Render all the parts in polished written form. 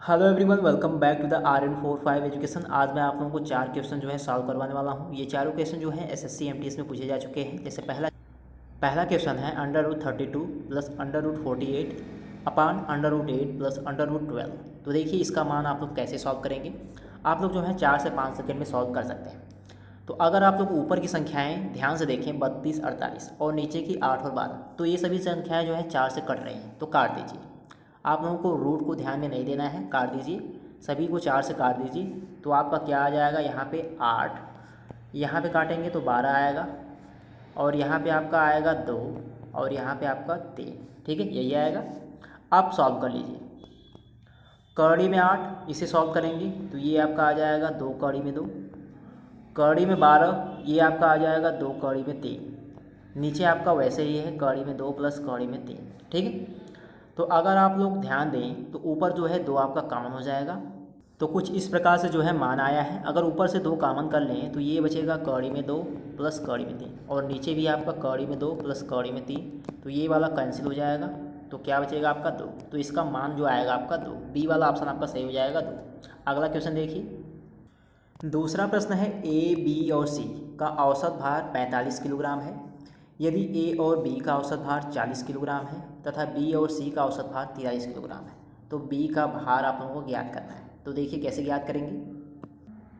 Hello everyone, welcome back to the RN45 education. आज मैं आप लोगों को 4 क्वेश्चन जो है सॉल्व करवाने वाला हूँ। ये चारों क्वेश्चन जो है SSC MTS में पूछे जा चुके हैं। जैसे पहला क्वेश्चन है √32 प्लस √48 अपान √8 प्लस √12। तो देखिए इसका मान आप लोग कैसे सॉल्व करेंगे। आप लोग जो है 4 से 5 सेकेंड में सॉल्व कर सकते हैं। तो अगर आप लोग ऊपर की संख्याएँ ध्यान से देखें 32, 48 और नीचे की 8 और 12, तो ये सभी संख्याएँ जो है 4 से कट रही हैं, तो काट दीजिए। आप लोगों को रूट को ध्यान में नहीं देना है, काट दीजिए। सभी को 4 से काट दीजिए तो आपका क्या आ जाएगा, यहाँ पे 8, यहाँ पे काटेंगे तो 12 आएगा, और यहाँ पे आपका आएगा 2, और यहाँ पे आपका 3। ठीक है, यही आएगा। आप सॉल्व कर लीजिए। कड़ी में 8, इसे सॉल्व करेंगे तो ये आपका आ जाएगा 2 कड़ी में 2, कड़ी में 12, ये आपका आ जाएगा 2 कड़ी में 3। नीचे आपका वैसे ही है, कड़ी में 2 प्लस कड़ी में 3। ठीक है, तो अगर आप लोग ध्यान दें तो ऊपर जो है 2 आपका कॉमन हो जाएगा। तो कुछ इस प्रकार से जो है मान आया है। अगर ऊपर से 2 कॉमन कर लें तो ये बचेगा कड़ी में 2 प्लस कड़ी में 3, और नीचे भी आपका कड़ी में 2 प्लस कड़ी में 3, तो ये वाला कैंसिल हो जाएगा। तो क्या बचेगा आपका 2। तो इसका मान जो आएगा आपका 2, बी वाला ऑप्शन आपका सही हो जाएगा 2। अगला क्वेश्चन देखिए। दूसरा प्रश्न है ए, बी और सी का औसत भार 45 किलोग्राम है। यदि ए और बी का औसत भार 40 किलोग्राम है तथा बी और सी का औसत भार 43 किलोग्राम है, तो बी का भार आप लोगों को ज्ञात करना है। तो देखिए कैसे ज्ञात करेंगे।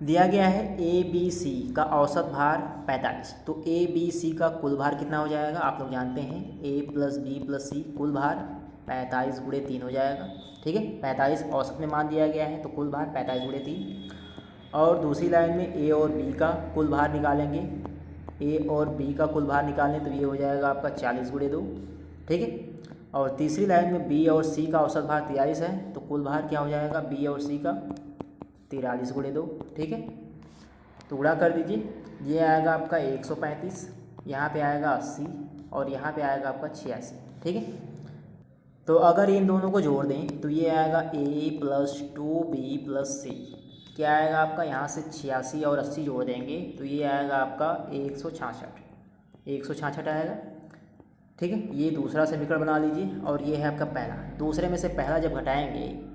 दिया गया है ए बी सी का औसत भार 45, तो ए बी सी का कुल भार कितना हो जाएगा। आप लोग जानते हैं ए प्लस बी प्लस सी, कुल भार 45 गुणे 3 हो जाएगा। ठीक है, 45 औसत में मान दिया गया है, तो कुल भार 45 गुणे 3। और दूसरी लाइन में ए और बी का कुल भार निकालेंगे, ए और बी का कुल भार निकालें तो ये हो जाएगा आपका 40 गुणे 2। ठीक है, और तीसरी लाइन में बी और सी का औसत भार 43 है, तो कुल भार क्या हो जाएगा बी और सी का 43 गुणे 2। ठीक है, तो गुणा कर दीजिए। ये आएगा आपका 135, यहाँ पे आएगा 80, और यहाँ पे आएगा आपका 86। ठीक है, तो अगर इन दोनों को जोड़ दें तो ये आएगा a प्लस 2b प्लस सी। क्या आएगा आपका, यहाँ से 86 और 80 जोड़ देंगे तो ये आएगा आपका 166 आएगा। ठीक है, ये दूसरा समीकरण बना लीजिए, और ये है आपका पहला। दूसरे में से पहला जब घटाएंगे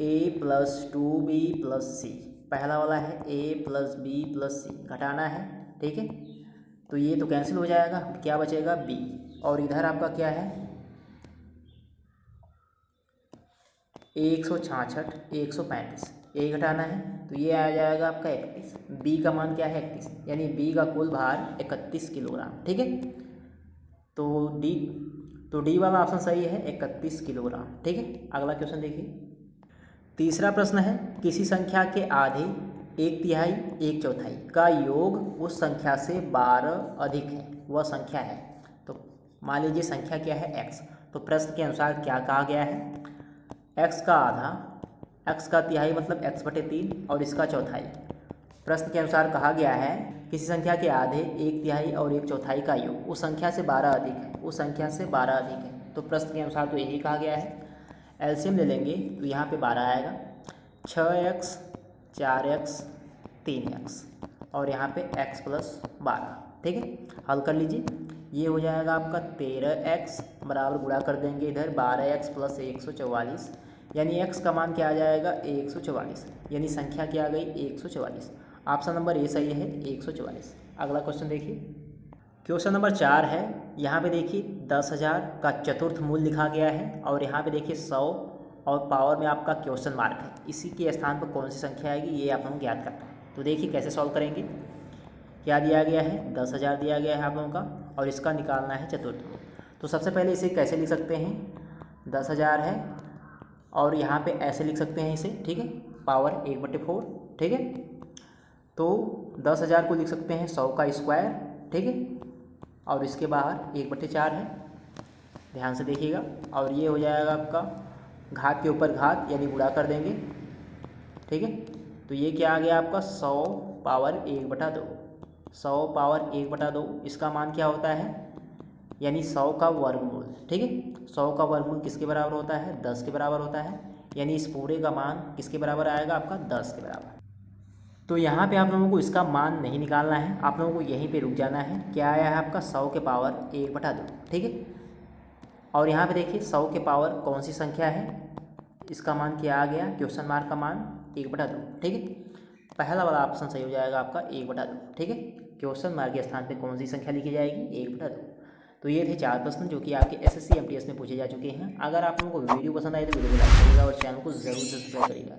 a प्लस 2b प्लस सी, पहला वाला है a प्लस बी प्लस सी, घटाना है। ठीक है, तो ये तो कैंसिल हो जाएगा, क्या बचेगा b, और इधर आपका क्या है 166, 135, ये घटाना है, तो ये आ जाएगा आपका 31। बी का मान क्या है 31, यानी बी का कुल भार 31 किलोग्राम। ठीक है, तो डी वाला ऑप्शन सही है, 31 किलोग्राम। ठीक है, अगला क्वेश्चन देखिए। तीसरा प्रश्न है, किसी संख्या के आधे, 1/3, 1/4 का योग उस संख्या से 12 अधिक है, वह संख्या है। तो मान लीजिए संख्या क्या है x, तो प्रश्न के अनुसार क्या कहा गया है, x का आधा, x का तिहाई मतलब x/3, और इसका चौथाई। प्रश्न के अनुसार कहा गया है किसी संख्या के आधे, 1/3 और 1/4 का योग उस संख्या से 12 अधिक है, उस संख्या से 12 अधिक है। तो प्रश्न के अनुसार तो यही कहा गया है। एलसीएम ले लेंगे तो यहाँ पे 12 आएगा, 6x, 4x, 3x, और यहाँ पे x प्लस 12। ठीक है, हल कर लीजिए। ये हो जाएगा आपका 13x बराबर, गुणा कर देंगे इधर 12x प्लस 144, यानी x का मान क्या आ जाएगा 144, यानी संख्या क्या आ गई 144। ऑप्शन नंबर ए सही है, 144। अगला क्वेश्चन देखिए। क्वेश्चन नंबर 4 है। यहाँ पे देखिए 10,000 का चतुर्थ मूल लिखा गया है, और यहाँ पे देखिए 100 और पावर में आपका क्वेश्चन मार्क है। इसी के स्थान पर कौन सी संख्या आएगी, ये आप लोगों को ज्ञात करना है। तो देखिए कैसे सॉल्व करेंगे। क्या दिया गया है, 10,000 दिया गया है आप लोगों का, और इसका निकालना है चतुर्थ मूल। तो सबसे पहले इसे कैसे लिख सकते हैं, 10,000 है, और यहाँ पे ऐसे लिख सकते हैं इसे। ठीक है, पावर 1/4। ठीक है, तो 10,000 को लिख सकते हैं 100 का स्क्वायर। ठीक है, और इसके बाहर 1/4 है, ध्यान से देखिएगा। और ये हो जाएगा आपका घात के ऊपर घात, यानी गुणा कर देंगे। ठीक है, तो ये क्या आ गया आपका 100 पावर 1/2, 100 पावर 1/2, इसका मान क्या होता है, यानी 100 का वर्गमूल। ठीक है, 100 का वर्गमूल किसके बराबर होता है, 10 के बराबर होता है, यानी इस पूरे का मान किसके बराबर आएगा आपका 10 के बराबर। तो यहाँ पे आप लोगों को इसका मान नहीं निकालना है, आप लोगों को यहीं पे रुक जाना है। क्या आया है आपका 100 के पावर 1/2। ठीक है, और यहाँ पे देखिए 100 के पावर कौन सी संख्या है, इसका मान क्या आ गया, क्वेश्चन मार्क का मान 1/2, ठीक है। पहला वाला ऑप्शन सही हो जाएगा आपका 1/2, ठीक है। क्वेश्चन मार्क के स्थान पे कौन सी संख्या लिखी जाएगी, 1/2। तो ये थे 4 प्रश्न जो कि आपके SSC MTS में पूछे जा चुके हैं। अगर आप लोगों को वीडियो पसंद आए तो वीडियो को लाइक करिएगा और चैनल को जरूर सब्सक्राइब करिएगा।